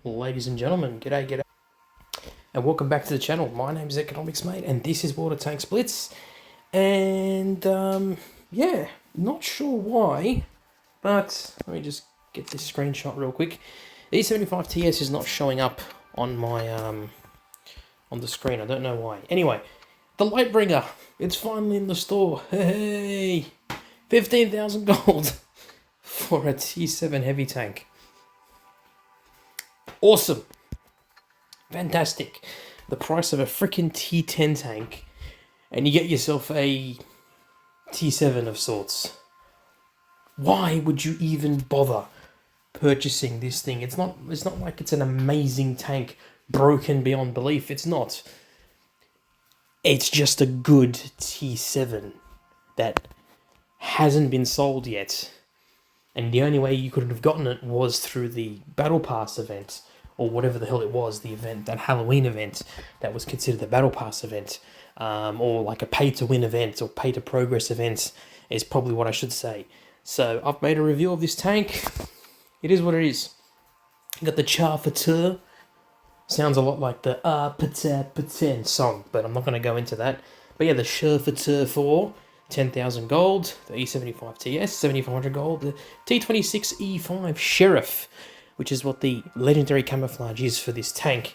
Ladies and gentlemen, g'day, and welcome back to the channel. My name is Economics Mate, and this is Water Tanks Blitz. And, yeah, not sure why, but let me just get this screenshot real quick. E75 TS is not showing up on my, on the screen. I don't know why. Anyway, the Lightbringer, it's finally in the store. Hey, 15,000 gold for a T7 heavy tank. Awesome. Fantastic. The price of a freaking T10 tank, and you get yourself a T7 of sorts. Why would you even bother purchasing this thing? It's not like it's an amazing tank, broken beyond belief. It's not. It's just a good T7 that hasn't been sold yet. And the only way you could have gotten it was through the Battle Pass event, or whatever the hell it was, the event, that Halloween event that was considered the Battle Pass event, or like a pay-to-win event, or pay-to-progress event, is probably what I should say. So, I've made a review of this tank. It is what it is. You got the Char Futur. Sounds a lot like the Paten song, but I'm not going to go into that. But yeah, the Char Futur 4, 10,000 gold, the E75 TS, 7,500 gold, the T26 E5 Sheriff, which is what the legendary camouflage is for this tank.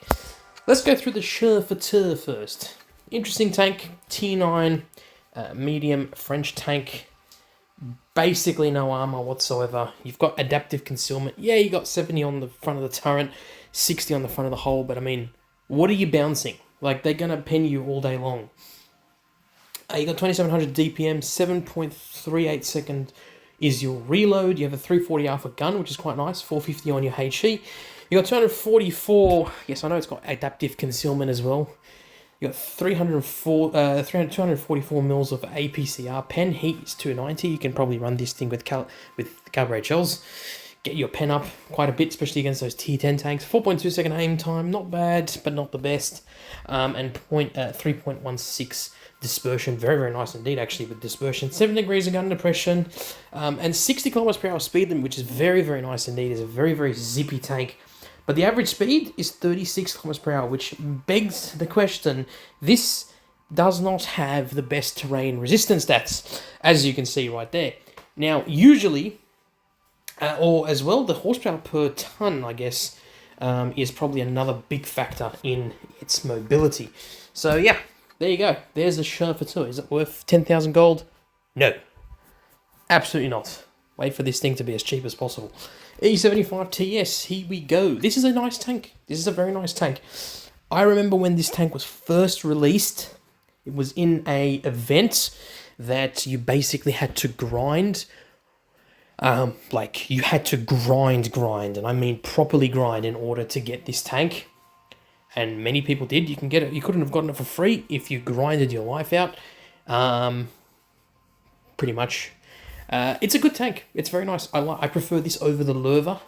Let's go through the Char Futur first. Interesting tank, T9, medium French tank. Basically no armor whatsoever. You've got adaptive concealment. Yeah, you got 70 on the front of the turret, 60 on the front of the hull, but I mean, what are you bouncing? Like, they're going to pen you all day long. You got 2700 DPM, 7.38 second is your reload. You have a 340 Alpha gun, which is quite nice, 450 on your HE. You got 244, yes, I know it's got adaptive concealment as well. You got 244 mils of APCR pen. Heat is 290. You can probably run this thing with calibrated shells. Get your pen up quite a bit, especially against those T10 tanks. 4.2 second aim time, not bad, but not the best. And 3.16 dispersion, very, very nice indeed, actually, with dispersion. 7 degrees of gun depression, and 60 kilometers per hour speed limit, which is very, very nice indeed. It's a very, very zippy tank. But the average speed is 36 kilometers per hour, which begs the question, this does not have the best terrain resistance stats, as you can see right there. Now, usually, or as well, the horsepower per ton, I guess, is probably another big factor in its mobility. So, yeah. There you go. There's the Char Futur. Is it worth 10,000 gold? No. Absolutely not. Wait for this thing to be as cheap as possible. E75 TS, here we go. This is a nice tank. This is a very nice tank. I remember when this tank was first released, it was in a event that you basically had to grind. Like, you had to grind, and I mean properly grind in order to get this tank. And many people did. You can get it. You couldn't have gotten it for free if you grinded your life out. Pretty much. It's a good tank. It's very nice. I prefer this over the Lurva,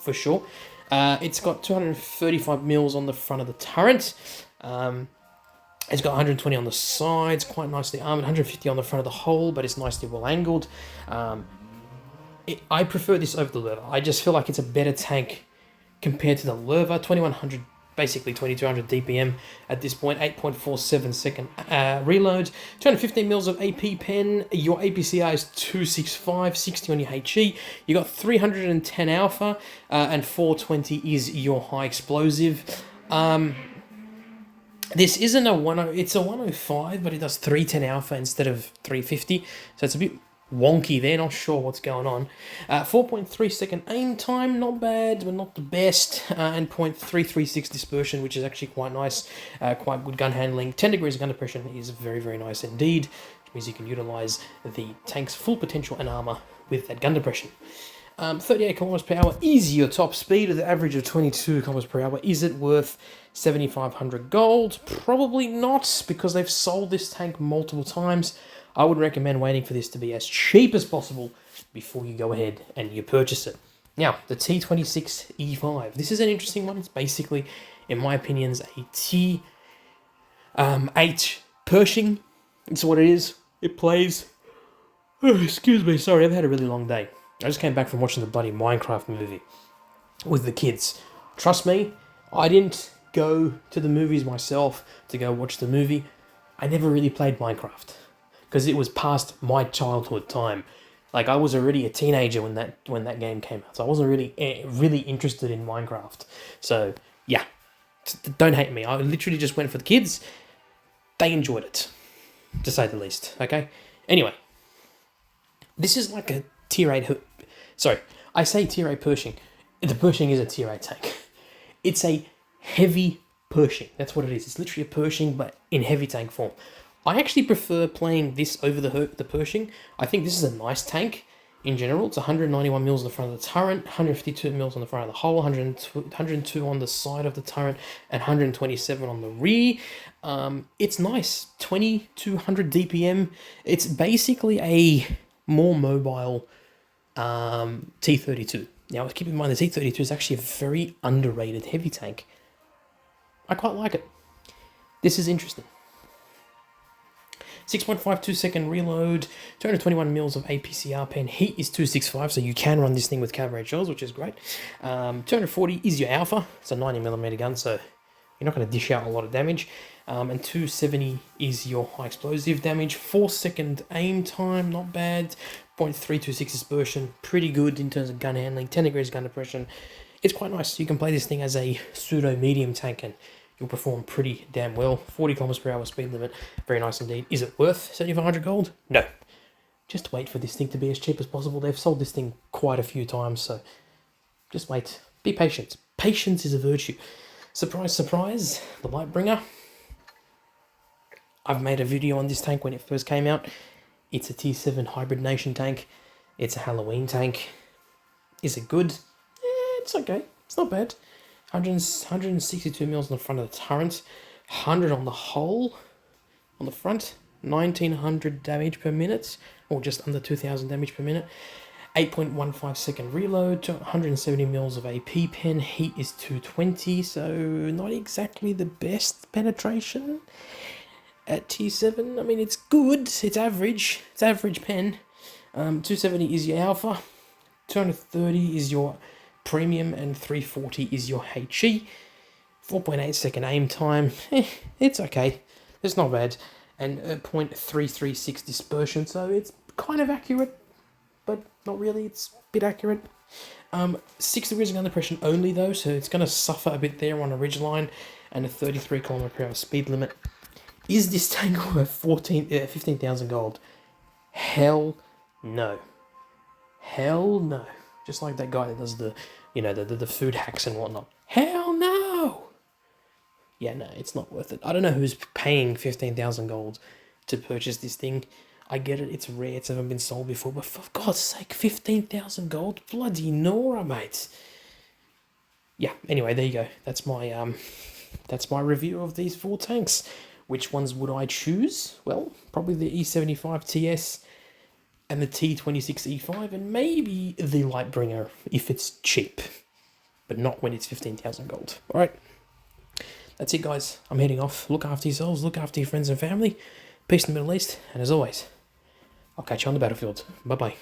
for sure. It's got 235 mils on the front of the turret. It's got 120 on the sides, quite nicely armored. 150 on the front of the hull, but it's nicely well angled. I prefer this over the Lurva. I just feel like it's a better tank compared to the Lurva. 2100. Basically 2200 DPM at this point, 8.47 second reload, 215 mils of AP pen, your APCR is 265, 60 on your HE, you got 310 alpha, and 420 is your high explosive. This isn't a 10, it's a 105, but it does 310 alpha instead of 350, so it's a bit wonky there, not sure what's going on. 4.3 second aim time, not bad, but not the best. And 0.336 dispersion, which is actually quite nice, quite good gun handling. 10 degrees of gun depression is very, very nice indeed, which means you can utilize the tank's full potential and armor with that gun depression. 38 kilometers per hour is your top speed with an average of 22 kilometers per hour. Is it worth 7,500 gold? Probably not, because they've sold this tank multiple times. I would recommend waiting for this to be as cheap as possible before you go ahead and you purchase it. Now, the T26 E5. This is an interesting one. It's basically, in my opinion, a T8 Pershing. It's what it is. It plays... Oh, excuse me, sorry, I've had a really long day. I just came back from watching the bloody Minecraft movie with the kids. Trust me, I didn't go to the movies myself to go watch the movie. I never really played Minecraft because it was past my childhood time. Like, I was already a teenager when that game came out, so I wasn't really interested in Minecraft. So yeah, don't hate me. I literally just went for the kids. They enjoyed it, to say the least. Okay. Anyway, this is like a tier 8. Sorry, I say tier 8 Pershing. The Pershing is a tier 8 tank. It's a heavy Pershing. That's what it is. It's literally a Pershing, but in heavy tank form. I actually prefer playing this over the Pershing. I think this is a nice tank in general. It's 191 mils on the front of the turret, 152 mils on the front of the hull, 102 on the side of the turret, and 127 on the rear. It's nice. 2200 DPM. It's basically a more mobile T32. Now, keep in mind, the T32 is actually a very underrated heavy tank. I quite like it. This is interesting. 6.52 second reload, 221 mils of APCR pen. Heat is 265, so you can run this thing with cabaret shells, which is great. 240 is your alpha. It's a 90mm gun, so you're not going to dish out a lot of damage. And 270 is your high explosive damage. 4-second aim time, not bad. 0.326 dispersion, pretty good in terms of gun handling. 10 degrees gun depression. It's quite nice. You can play this thing as a pseudo medium tank and you'll perform pretty damn well. 40 kilometers per hour speed limit, very nice indeed. Is it worth 7,500 gold? No. Just wait for this thing to be as cheap as possible. They've sold this thing quite a few times, so just wait. Be patient. Patience is a virtue. Surprise, surprise, the Lightbringer. I've made a video on this tank when it first came out. It's a T7 hybrid nation tank. It's a Halloween tank. Is it good? It's okay. It's not bad. 162 mils on the front of the turret, 100 on the hull, on the front, 1900 damage per minute, or just under 2000 damage per minute, 8.15 second reload, 170 mils of AP pen, heat is 220, so not exactly the best penetration at T7. I mean, it's good, it's average pen. 270 is your alpha, 230 is your premium, and 340 is your HE. 4.8 second aim time, it's okay, it's not bad, and 0.336 dispersion, so it's kind of accurate, but not really, it's a bit accurate. 6 degrees of gun depression only though, so it's going to suffer a bit there on a ridgeline, and a 33 km/h speed limit. Is this tank worth 15,000 gold? Hell no. Hell no. Just like that guy that does the, the food hacks and whatnot. Hell no! Yeah, no, it's not worth it. I don't know who's paying 15,000 gold to purchase this thing. I get it, it's rare, it's never been sold before, but for God's sake, 15,000 gold? Bloody Nora, mate. Yeah, anyway, there you go. That's my review of these 4 tanks. Which ones would I choose? Well, probably the E75 TS and the T26E5, and maybe the Lightbringer if it's cheap, but not when it's 15,000 gold. All right, that's it, guys. I'm heading off. Look after yourselves, look after your friends and family. Peace in the Middle East, and as always, I'll catch you on the battlefield. Bye-bye.